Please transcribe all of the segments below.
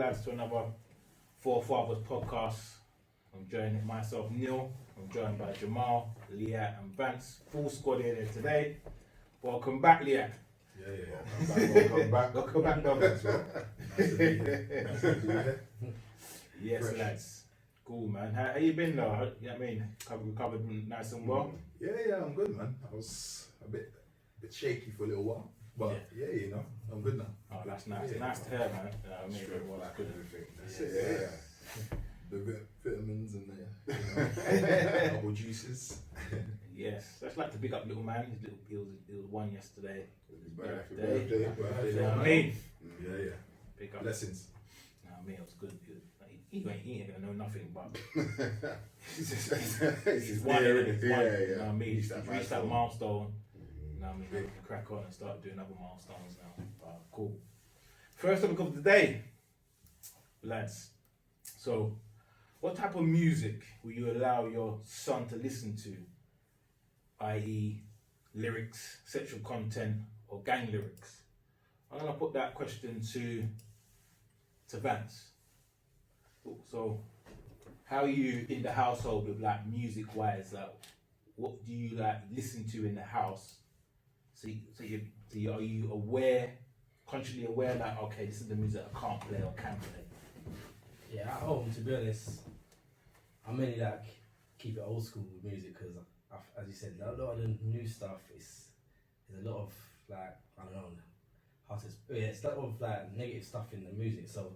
lads, to another Four Fathers podcast. I'm joined myself, Neil. I'm joined by Jamal, Liat, and Vance. Full squad here today. Welcome back, Liat. Welcome back. Welcome back, brothers. Nice to be here. Nice to be here. Yes, Fresh. lads. Cool, man. How you been, though? You know what I mean? Recovered nice and well? Yeah, I'm good, man. I was a bit shaky for a little while, but yeah, I'm good now. Oh, that's nice. Yeah. Nice to hear, man. You know what I mean? Straight Well, back good. and everything. That's Yeah. it. Yeah. The vitamins and the double juices. Yes. I'd like to pick up little man. He was one yesterday. His birthday. birthday. You know what I mean? Yeah. Pick up. Blessings. You know what I mean? It was good. He ain't gonna know nothing, but He's he's one. there, He's innit? one, Yeah. You know what I mean? He's Reached reached that that milestone. Mhm. You know what I mean? We can crack on and start doing other milestones now. But cool. First topic of the day, lads. So, what type of music will you allow your son to listen to? I.e., lyrics, sexual content, or gang lyrics? I'm gonna put that question to Vance. So, how are you in the household with like music wise? Like, what do you like listen to in the house? So are you aware, consciously aware that okay, this is the music I can't play or can play? Yeah, at home, to be honest, I mainly like keep it old school with music because, as you said, a lot of the new stuff is a lot of like, I don't know how to. Yeah, it's a lot of like negative stuff in the music. So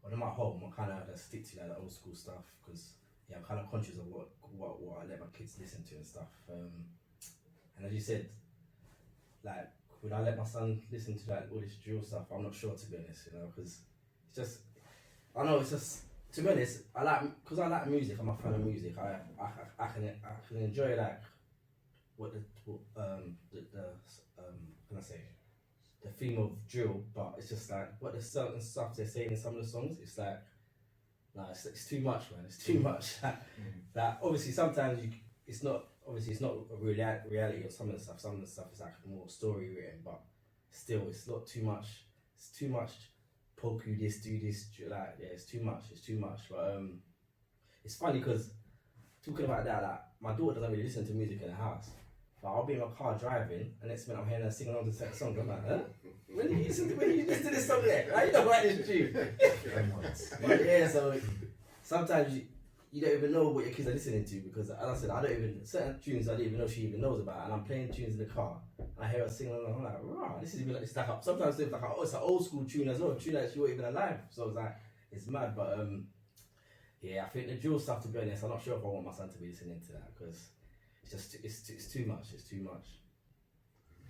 when I'm at home, I kind of have to stick to like the old school stuff because I'm kind of conscious of what I let my kids listen to and stuff. And as you said, like would I let my son listen to like all this drill stuff? I'm not sure, to be honest, because it's just. I know it's just, to be honest, I like music. I'm a fan of music. I can enjoy like what can I say, the theme of drill, but it's just like what the certain stuff they're saying in some of the songs. It's like, nah, it's too much, man. It's too much. That obviously sometimes it's not a reality of some of the stuff. Some of the stuff is like more story written, but still it's not too much. It's too much. Poke you this, do this, like it's too much. But it's funny because talking about that, like my daughter doesn't really listen to music in the house. But I'll be in my car driving, and next minute I'm hearing her singing along to certain songs. I'm like, huh? When did you listen to this song there? How you know about this tune? But yeah, so sometimes you don't even know what your kids are listening to because, as I said, certain tunes I don't even know she even knows about, and I'm playing tunes in the car. I hear her singing along, I'm like, wow, this is even like, it's like sometimes it's like, oh, it's an old school tune as well, a tune that she wasn't even alive. So it's like, it's mad, but yeah, I think the drill stuff, to be honest, I'm not sure if I want my son to be listening to that because it's too much.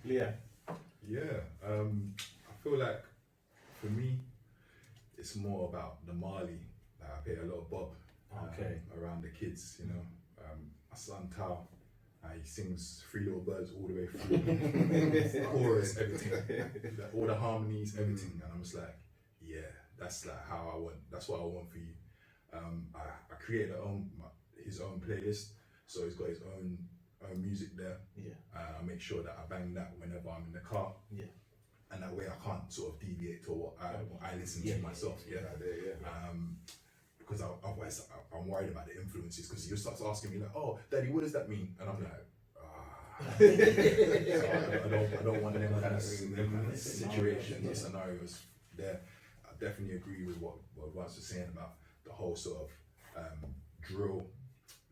Leah. Yeah, I feel like for me, it's more about the Mali. Like I play a lot of Bob around the kids, my son Tao. He sings Three Little Birds all the way through, chorus, everything, like, all the harmonies, everything, and I'm just like, yeah, that's like how I want. That's what I want for you. I created his own playlist, so he's got his own music there. Yeah. I make sure that I bang that whenever I'm in the car. Yeah. And that way I can't sort of deviate to what I listen to myself. Yeah. Because otherwise I'm worried about the influences because he starts asking me like, oh, Daddy, what does that mean? And I'm like, so I don't want them kind of situations, scenarios there. I definitely agree with what Vance was saying about the whole sort of drill.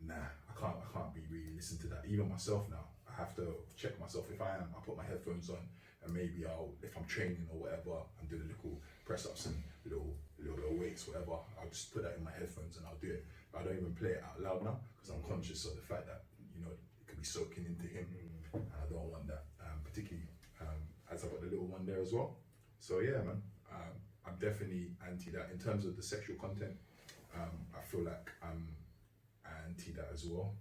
Nah, I can't be really listening to that. Even myself now, I have to check myself. If I put my headphones on and maybe if I'm training or whatever, I'm doing little press ups and little weights, whatever, I'll just put that in my headphones and I'll do it. But I don't even play it out loud now because I'm conscious of the fact that, it could be soaking into him and I don't want that, particularly as I've got the little one there as well. So yeah, man, I'm definitely anti that. In terms of the sexual content, I feel like I'm anti that as well.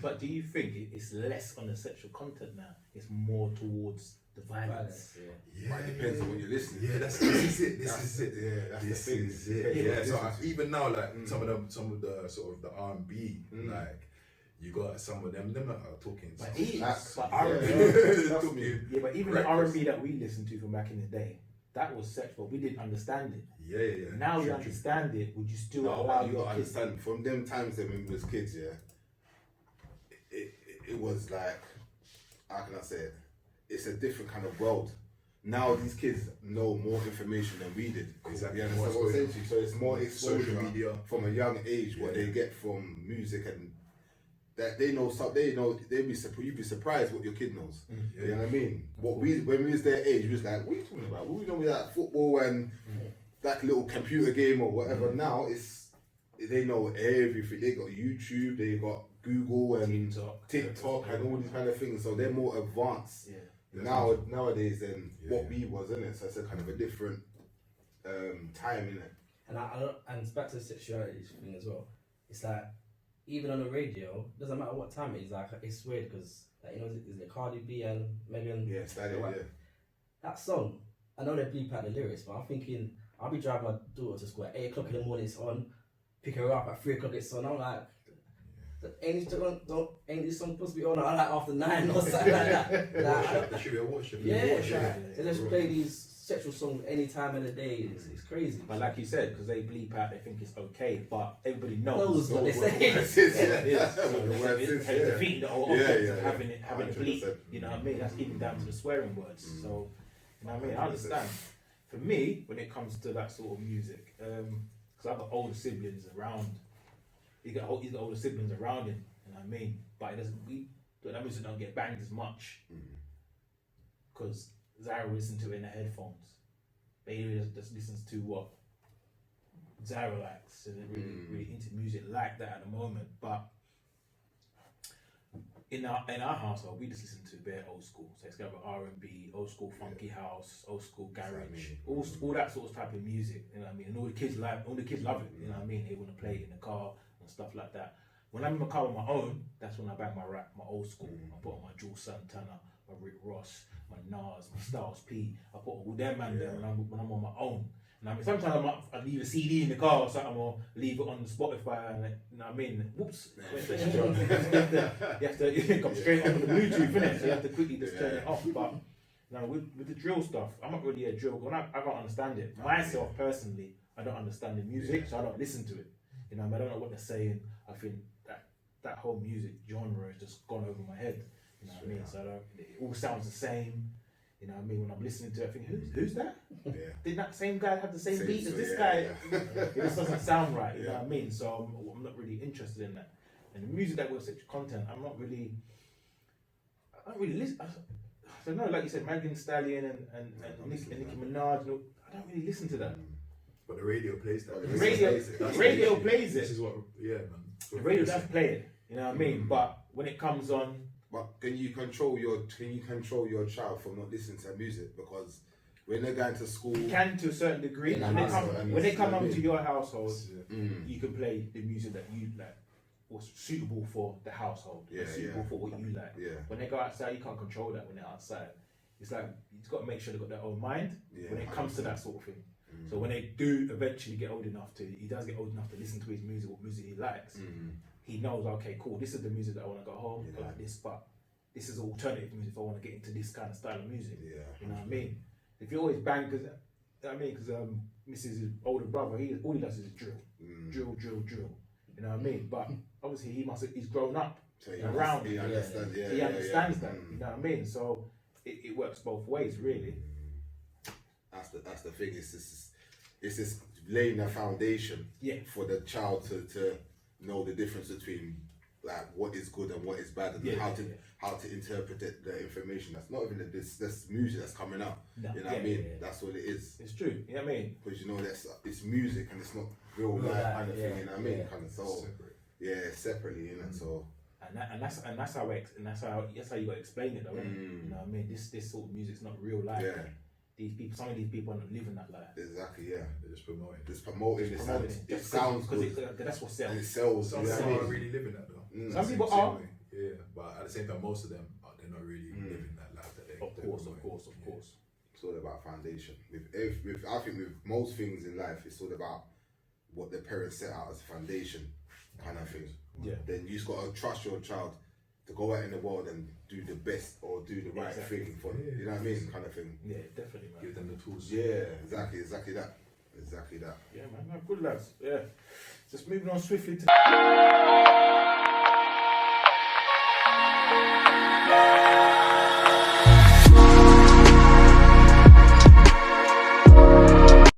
But do you think it's less on the sexual content now? It's more towards the violence. Yeah, It depends on what you're listening to. Yeah, this is it. Yeah, This is it. Yeah, so even now, like some of the sort of the R&B, like you got some of them are talking. But R&B, but even the R&B that we listened to from back in the day, that was sex, but we didn't understand it. Yeah. Now you understand it. Would you still No, allow but you your gotta kids? understand, from them times when we was kids, yeah, it was like, how can I say it? It's a different kind of world. Now these kids know more information than we did. Exactly. You understand what I'm saying to you? So it's more exposure Social media from a young age, what they get from music, and that they know stuff. You'd be surprised what your kid knows. You know what I mean? When we was their age, we was like, what are you talking about? What we know with that football and that little computer game or whatever. Now they know everything. They got YouTube, they got Google and TikTok and all these kind of things. So they're more advanced nowadays than what we was, isn't it? So it's a kind of a different time, innit? And it's back to the sexuality thing as well. It's like, even on the radio, doesn't matter what time it is. Like, it's weird because, like, you know, is it Cardi B and Megan? Yeah, Stallion, yeah. That song, I know they bleep out the lyrics, but I'm thinking, I'll be driving my daughter to school at 8 o'clock in the morning, it's on, pick her up at 3 o'clock, it's on. I'm like, ain't this song supposed to be on like after 9 or something like that? There should be a watch. They just play these sexual songs any time of the day. It's crazy. But like you said, because they bleep out, they think it's okay, but everybody knows what they say. It's defeating the whole object of having it bleep. You know what I mean? That's even down to the swearing words. So, you know what I mean? I understand. For me, when it comes to that sort of music, because I've got older siblings around. He's got older siblings around him. You know what I mean? But it doesn't. That music don't get banged as much because Zara listens to it in the headphones. Bailey just listens to what Zara likes, so they're really into music like that at the moment. But in our household, we just listen to bare old school. So it's got R&B, old school funky house, old school garage, all that sort of type of music. You know what I mean? And all the kids love it. You know what I mean? They want to play it in the car and stuff like that. When I'm in my car on my own, that's when I bang my rap, my old school. I put on my Jules Santana, my Rick Ross, my Nas, my Styles P. I put all them man there when I'm on my own. And I mean, sometimes I leave a CD in the car or something, or leave it on Spotify, and you know what I mean? Whoops! you have to come straight onto the Bluetooth, innit? So you have to quickly just turn it off. But now with the drill stuff, I'm not really a drill. When I don't understand it myself personally. I don't understand the music, so I don't listen to it. You know, I don't know what they're saying. I think that whole music genre has just gone over my head. You know what I mean? So it all sounds the same. You know what I mean? When I'm listening to it, I think, who's that? Yeah. Did that same guy have the same beat as this guy? Yeah. It just doesn't sound right. You know what I mean? So I'm not really interested in that. And the music that was such content, I don't really listen. I don't know, like you said, Megan Thee Stallion and Nicki Minaj. I don't really listen to that. But the radio plays that. The radio plays it. This is what, man. The radio does play it. You know what I mean? But when it comes on. But can you control your child from not listening to music? Because when they're going to school, you can to a certain degree. When they come home to your household, you can play the music that you like, what's suitable for the household, suitable for what you like. Yeah. When they go outside, you can't control that. When they're outside, it's like you've got to make sure they've got their own mind when it comes to that sort of thing. So when they do eventually get old enough he does get old enough to listen to his music, what music he likes. He knows, okay, cool, this is the music that I want to go home, I like this, but this is alternative music if I want to get into this kind of style of music. Yeah, you know what I mean? If you always bang, because Mrs.'s older brother, all he does is drill. Drill. You know what I mean? But obviously he's grown up around. He understands, he understands that. You know what I mean? So it works both ways, really. That's the thing. It's just laying a foundation for the child to know the difference between like what is good and what is bad, and how to interpret the information. That's not even this music that's coming out. No. You know what I mean? That's what it is. It's true. You know what I mean? Because you know it's music and it's not real life kind of thing. You know what I mean? Kind of so separately. You know so. And that's how you got to explain it, though. You know what I mean? This sort of music's not real life. Yeah. Some of these people are not living that life. Exactly, yeah. They're just promoting. It sounds good. Because that's what sells. And it sells. Some people are really living that though. Some people are. Yeah, but at the same time, most of them they're not really living that life that they. Of course. It's all about foundation. I think with most things in life, it's all about what the parents set out as a foundation, kind of thing. Yeah. Then you just gotta trust your child to go out in the world and do the best or do the right thing for you know what I mean, kind of thing. Yeah, definitely, man. Give them the tools. Yeah, exactly that. Yeah, man, good lads. Yeah, just moving on swiftly to.